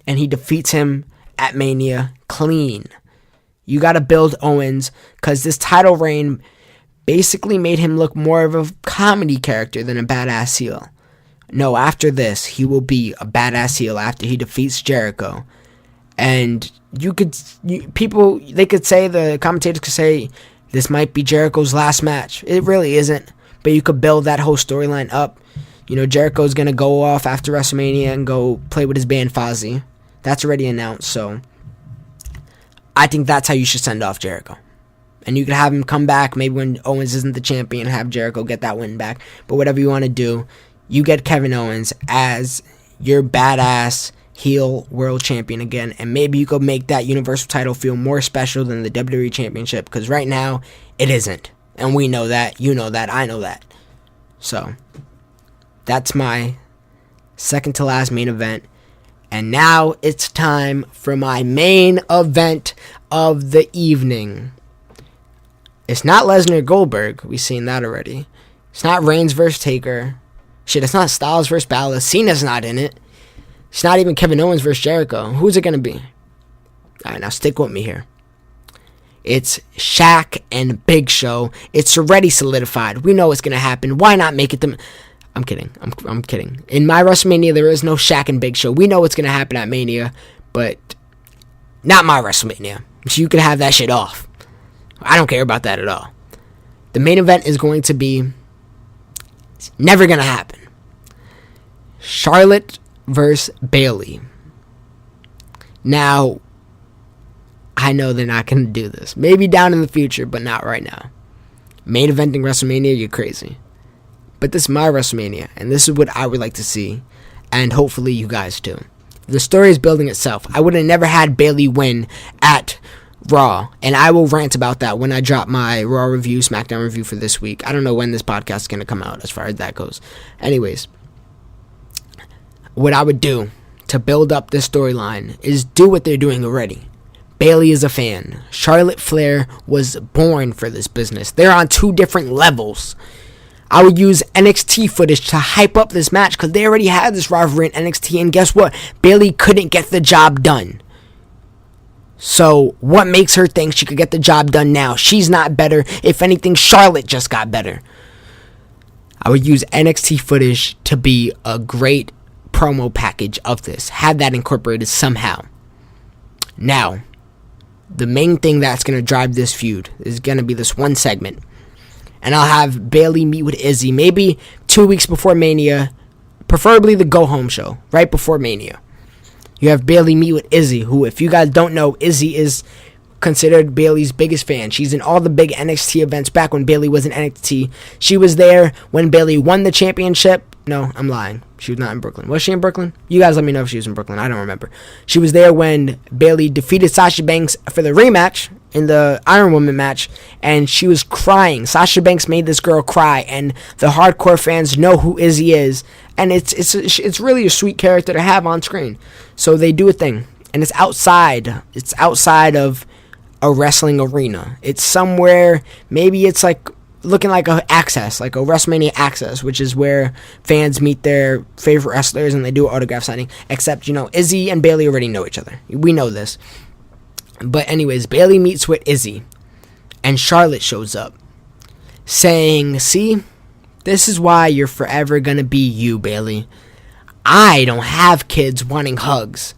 And he defeats him at Mania clean. You got to build Owens, because this title reign basically made him look more of a comedy character than a badass heel. No, after this, he will be a badass heel after he defeats Jericho. And the commentators could say, this might be Jericho's last match. It really isn't, but you could build that whole storyline up. Jericho's going to go off after WrestleMania and go play with his band Fozzy. That's already announced, so I think that's how you should send off Jericho. And you could have him come back, maybe when Owens isn't the champion, have Jericho get that win back. But whatever you want to do, you get Kevin Owens as your badass heel world champion again. And maybe you could make that Universal title feel more special than the WWE Championship, because right now, it isn't. And we know that, you know that, I know that. So, that's my second to last main event. And now it's time for my main event of the evening. It's not Lesnar Goldberg. We've seen that already. It's not Reigns versus Taker. Shit, it's not Styles versus Balor. Cena's not in it. It's not even Kevin Owens versus Jericho. Who's it going to be? Alright, now stick with me here. It's Shaq and Big Show. It's already solidified. We know what's going to happen. Why not make it them? I'm kidding. I'm kidding. In my WrestleMania, there is no Shaq and Big Show. We know what's going to happen at Mania, but not my WrestleMania. So you can have that shit off. I don't care about that at all. The main event is going to be... It's never going to happen. Charlotte versus Bayley. Now, I know they're not going to do this. Maybe down in the future, but not right now. Main eventing WrestleMania, you're crazy. But this is my WrestleMania, and this is what I would like to see, and hopefully you guys too. The story is building itself. I would have never had Bayley win at Raw, and I will rant about that when I drop my Raw review, SmackDown review for this week. I don't know when this podcast is going to come out as far as that goes. Anyways, what I would do to build up this storyline is do what they're doing already. Bayley is a fan. Charlotte Flair was born for this business. They're on two different levels. I would use NXT footage to hype up this match because they already had this rivalry in NXT, and guess what? Bayley couldn't get the job done. So what makes her think she could get the job done now? She's not better. If anything, Charlotte just got better. I would use NXT footage to be a great promo package of this. Have that incorporated somehow. Now, the main thing that's going to drive this feud is going to be this one segment. And I'll have Bayley meet with Izzy maybe 2 weeks before Mania. Preferably the go-home show, right before Mania. You have Bayley meet with Izzy, who, if you guys don't know, Izzy is considered Bayley's biggest fan. She's in all the big NXT events back when Bayley was in NXT. She was there when Bayley won the championship. No, I'm lying. She was not in Brooklyn. Was she in Brooklyn? You guys let me know if she was in Brooklyn. I don't remember. She was there when Bayley defeated Sasha Banks for the rematch in the Iron Woman match, and she was crying. Sasha Banks made this girl cry, and the hardcore fans know who Izzy is, and it's really a sweet character to have on screen. So they do a thing, and it's outside. It's outside of a wrestling arena. It's somewhere, maybe it's like looking like a Access, like a WrestleMania Access, which is where fans meet their favorite wrestlers and they do an autograph signing. Except, Izzy and Bayley already know each other. We know this. But anyways, Bayley meets with Izzy, and Charlotte shows up, saying, "See, this is why you're forever gonna be you, Bayley. I don't have kids wanting hugs.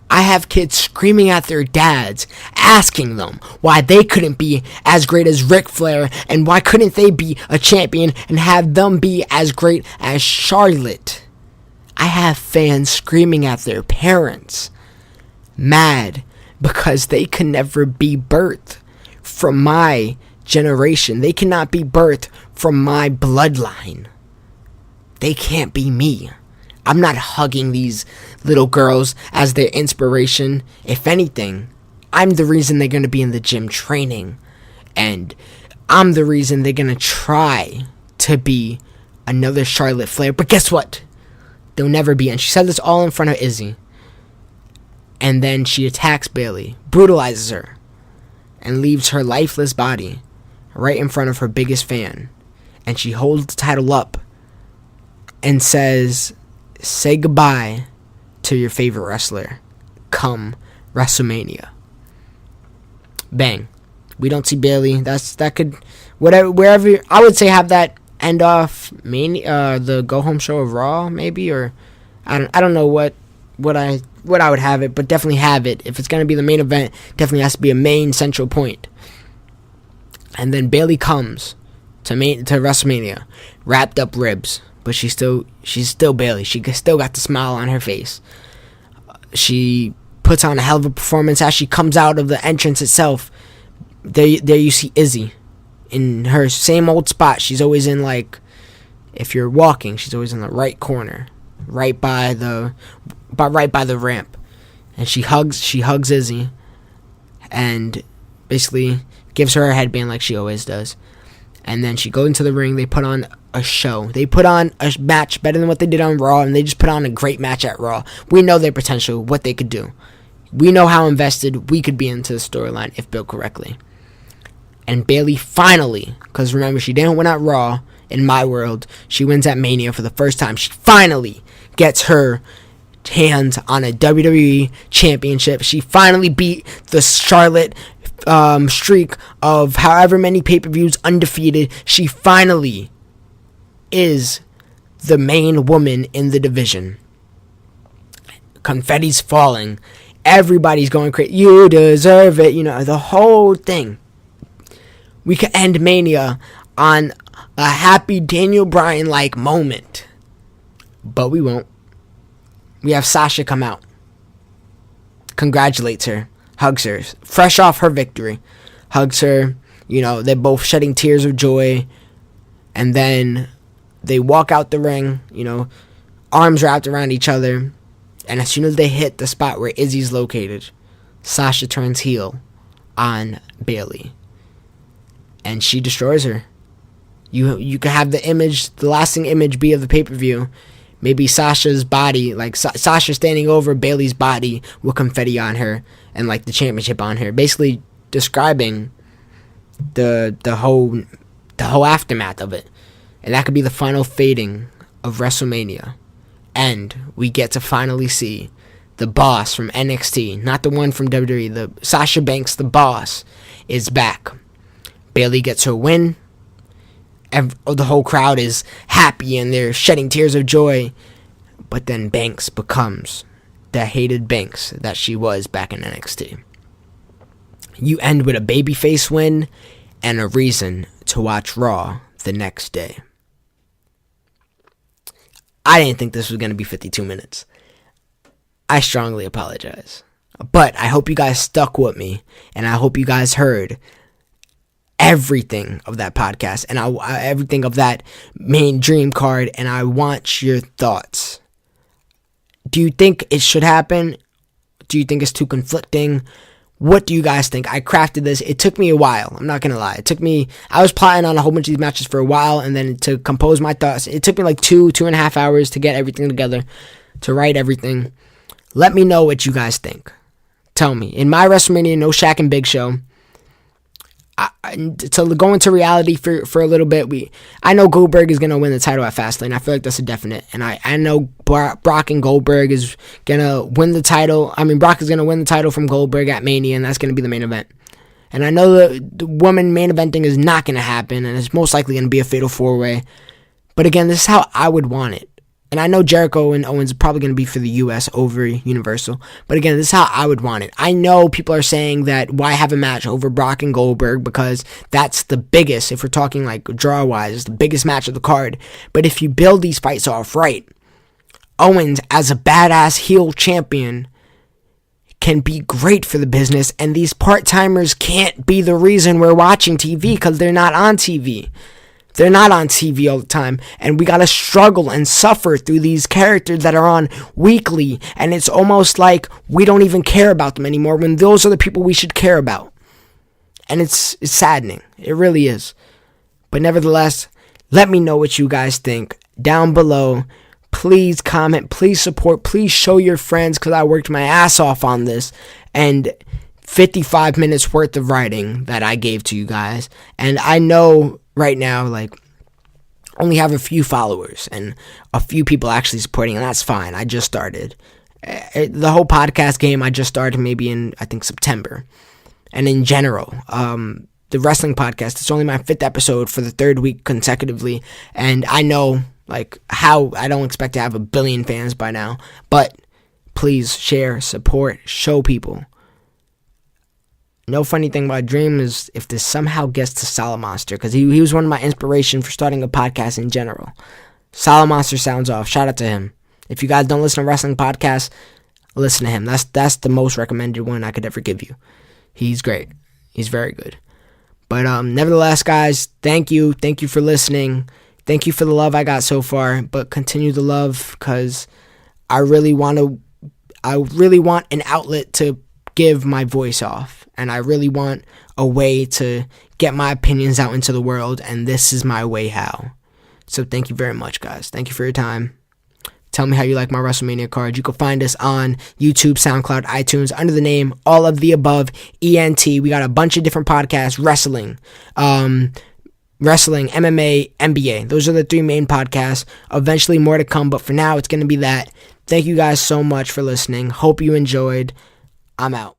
I have kids screaming at their dads, asking them why they couldn't be as great as Ric Flair, and why couldn't they be a champion and have them be as great as Charlotte. I have fans screaming at their parents, mad because they can never be birthed from my generation. They cannot be birthed from my bloodline. They can't be me. I'm not hugging these little girls as their inspiration. If anything, I'm the reason they're going to be in the gym training. And I'm the reason they're going to try to be another Charlotte Flair. But guess what? They'll never be. And she said this all in front of Izzy. And then she attacks Bayley, brutalizes her, and leaves her lifeless body right in front of her biggest fan. And she holds the title up and says, "Say goodbye to your favorite wrestler come WrestleMania." Bang. We don't see Bayley. That could wherever I would say have that end off the go home show of Raw maybe, or I don't know what I would have it, but definitely have it. If it's gonna be the main event, definitely has to be a main central point. And then Bayley comes to WrestleMania, wrapped up ribs. But she's still Bayley. She still got the smile on her face. She puts on a hell of a performance as she comes out of the entrance itself. There you see Izzy in her same old spot. She's always in, like, if you're walking, she's always in the right corner, right by the ramp. And she hugs Izzy, and basically gives her a headband like she always does. And then she goes into the ring. They put on a show. They put on a match better than what they did on Raw, and they just put on a great match at Raw. We know their potential, what they could do. We know how invested we could be into the storyline if built correctly. And Bayley finally, because remember, she didn't win at Raw. in my world. She wins at Mania for the first time. She finally gets her hands on a WWE championship. She finally beat the Charlotte streak of however many pay-per-views undefeated. She finally is the main woman in the division. Confetti's falling. Everybody's going crazy. You deserve it. The whole thing. We could end Mania on a happy Daniel Bryan-like moment. But we won't. We have Sasha come out. Congratulates her. Hugs her. Fresh off her victory. Hugs her. They're both shedding tears of joy. And then they walk out the ring. Arms wrapped around each other. And as soon as they hit the spot where Izzy's located, Sasha turns heel on Bayley. And she destroys her. You can have the lasting image be of the pay-per-view. Maybe Sasha's body, like Sasha standing over Bayley's body with confetti on her and like the championship on her. Basically describing the whole aftermath of it. And that could be the final fading of WrestleMania. And we get to finally see the boss from NXT, not the one from WWE. The Sasha Banks, the boss, is back. Bayley gets her win. The whole crowd is happy and they're shedding tears of joy. But then Banks becomes the hated Banks that she was back in NXT. You end with a babyface win and a reason to watch Raw the next day. I didn't think this was going to be 52 minutes. I strongly apologize. But I hope you guys stuck with me. And I hope you guys heard everything of that podcast. And everything of that main dream card. And I want your thoughts. Do you think it should happen? Do you think it's too conflicting? What do you guys think? I crafted this. It took me a while. I'm not going to lie. I was plotting on a whole bunch of these matches for a while, and then to compose my thoughts, it took me like 2.5 hours to get everything together, to write everything. Let me know what you guys think. Tell me. In my WrestleMania No Shaq and Big Show, to go into reality for a little bit, I know Goldberg is going to win the title at Fastlane. I feel like that's a definite. And I know Brock and Goldberg is going to win the title. Brock is going to win the title from Goldberg at Mania, and that's going to be the main event. And I know the woman main eventing is not going to happen, and it's most likely going to be a fatal 4-way. But again, this is how I would want it. And I know Jericho and Owens are probably going to be for the US over Universal. But again, this is how I would want it. I know people are saying that why have a match over Brock and Goldberg, because that's the biggest, if we're talking like draw-wise, the biggest match of the card. But if you build these fights off right, Owens as a badass heel champion can be great for the business. And these part-timers can't be the reason we're watching TV, because they're not on TV. They're not on TV all the time, and we gotta struggle and suffer through these characters that are on weekly, and it's almost like we don't even care about them anymore when those are the people we should care about. And it's saddening. It really is. But nevertheless, let me know what you guys think down below. Please comment, please support, please show your friends, because I worked my ass off on this, and 55 minutes worth of writing that I gave to you guys. And I know right now, only have a few followers and a few people actually supporting, and that's fine. I just started. The whole podcast game, I just started maybe in, I think, September. And in general, the wrestling podcast, it's only my 5th episode for the 3rd week consecutively, and I know, how I don't expect to have 1 billion fans by now, but please share, support, show people. No funny thing about Dream is if this somehow gets to Solid Monster, because he was one of my inspiration for starting a podcast in general. Solid Monster sounds off. Shout out to him. If you guys don't listen to wrestling podcasts, listen to him. That's the most recommended one I could ever give you. He's great. He's very good. But nevertheless, guys, thank you. Thank you for listening. Thank you for the love I got so far. But continue the love, because I really want an outlet to give my voice off. And I really want a way to get my opinions out into the world, and this is my way how. So thank you very much, guys. Thank you for your time. Tell me how you like my WrestleMania card. You can find us on YouTube, SoundCloud, iTunes, under the name All of the Above ENT. We got a bunch of different podcasts, wrestling, wrestling, MMA, NBA. Those are the 3 main podcasts. Eventually more to come, but for now it's going to be that. Thank you guys so much for listening. Hope you enjoyed. I'm out.